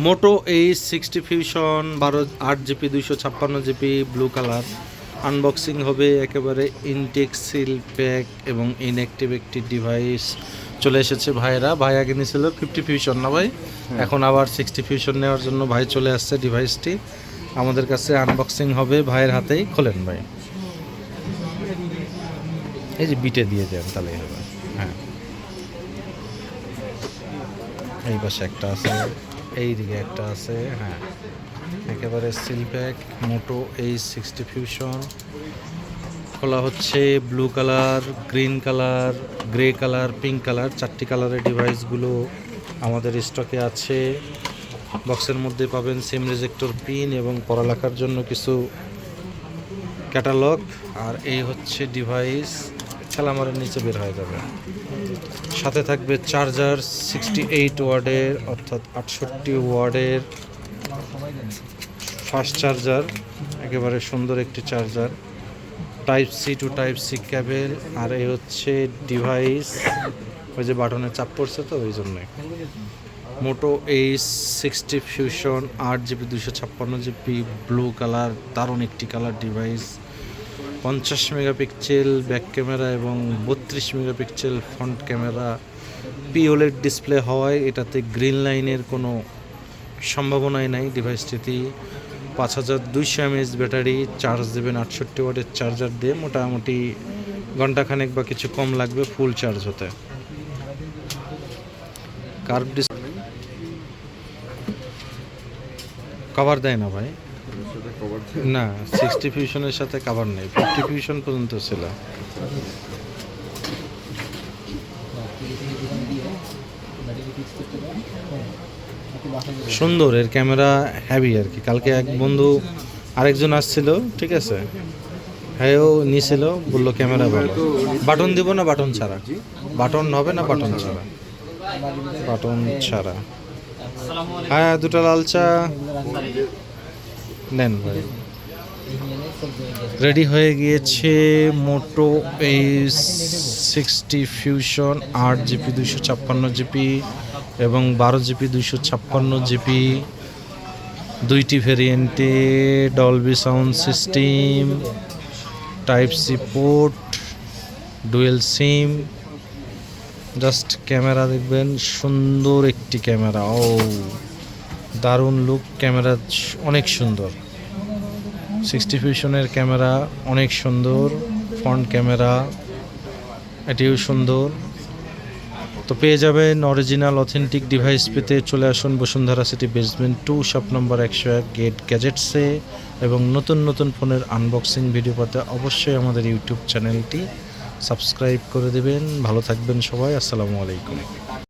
মোটো H60 fusion 8 GB 256 GB blue colour unboxing হবে। একেবারে intact seal pack এবং inactive একটি ডিভাইস চলে এসেছে। ভাই আগে নিয়েছিল 50 ফিউশন না ভাই, এখন আবার 60 ফিউশন নেওয়ার জন্য ভাই চলে আসছে। ডিভাইসটি আমাদের কাছে আনবক্সিং হবে, ভাইয়ের হাতেই খোলেন ভাই। এই যে বিটে দিয়ে দেন তাহলেই হবে। হ্যাঁ, এই পাশে একটা আছে, এই দিকে একটা আছে। হ্যাঁ, একেবারে সিল প্যাক মোটো H60 ফিউশন খোলা হচ্ছে। Blue colour, green colour, grey colour, pink colour, 4টি কালারের ডিভাইসগুলো আমাদের স্টকে আছে। বক্সের মধ্যে পাবেন সিম রিজেক্টর পিন এবং পড়ালেখার জন্য কিছু ক্যাটালগ। আর এই হচ্ছে ডিভাইস, খেলামারের নিচে বের হয়ে যাবে। সাথে থাকবে চার্জার 68 ওয়ার্ডের অর্থাৎ 68 ওয়ার্ডের ফাস্ট চার্জার, একেবারে সুন্দর একটি charger. Type C to type C cable. আর এই হচ্ছে ডিভাইস, ওই যে বাটনে চাপ পড়ছে তো ওই জন্যে। মোটো H60 fusion 8 GB 256 GB blue colour, দারুণ একটি colour device. 50 megapixel back camera এবং 32 megapixel front camera. POLED display হওয়ায় এটাতে গ্রিন লাইনের কোনো সম্ভাবনাই নাই। ডিভাইসটিতে 5200 mAh ব্যাটারি, চার্জ দেবেন 68 ওয়াটের চার্জার দিয়ে। মোটামুটি ঘন্টাখানেক বা কিছু কম লাগবে ফুল চার্জ হতে। কার্ভ ডিসপ্লে কভার দেয় না ভাই, না 60 ফিউশনের সাথে কভার নেই, 50 ফিউশন পর্যন্ত ছিল। সুন্দর, এর ক্যামেরা হ্যাভি আর কি। কালকে এক বন্ধু আরেকজন আসছিল, ঠিক আছে, হ্যাঁও নিয়েছিল, বললো ক্যামেরা ভালো। বাটন দিব না বাটন ছাড়া? বাটন হবে না বাটন ছাড়া? বাটন ছাড়া। হ্যাঁ, দুটো লাল চা নেন ভাই। রেডি হয়ে গিয়েছে মোটো H60 ফিউশন 8 জিবি 256 জিবি এবং 12 জিবি 256 জিবি, দুইটি ভেরিয়েন্টে, Dolby sound system, type C port, dual SIM. Just camera দেখবেন, সুন্দর একটি ক্যামেরা। ও দারুণ লুক, ক্যামেরা অনেক সুন্দর। 60 ফিউশনের ক্যামেরা অনেক সুন্দর, ফ্রন্ট ক্যামেরা এটিও সুন্দর। তো পেয়ে যাবেন অরিজিনাল অথেন্টিক ডিভাইস পেতে চলে আসুন Bashundhara city basement 2 shop number 101 get গ্যাজেটসে। এবং নতুন নতুন ফোনের আনবক্সিং ভিডিও পেতে অবশ্যই আমাদের ইউটিউব চ্যানেলটি সাবস্ক্রাইব করে দেবেন। ভালো থাকবেন সবাই, আসসালামু আলাইকুম।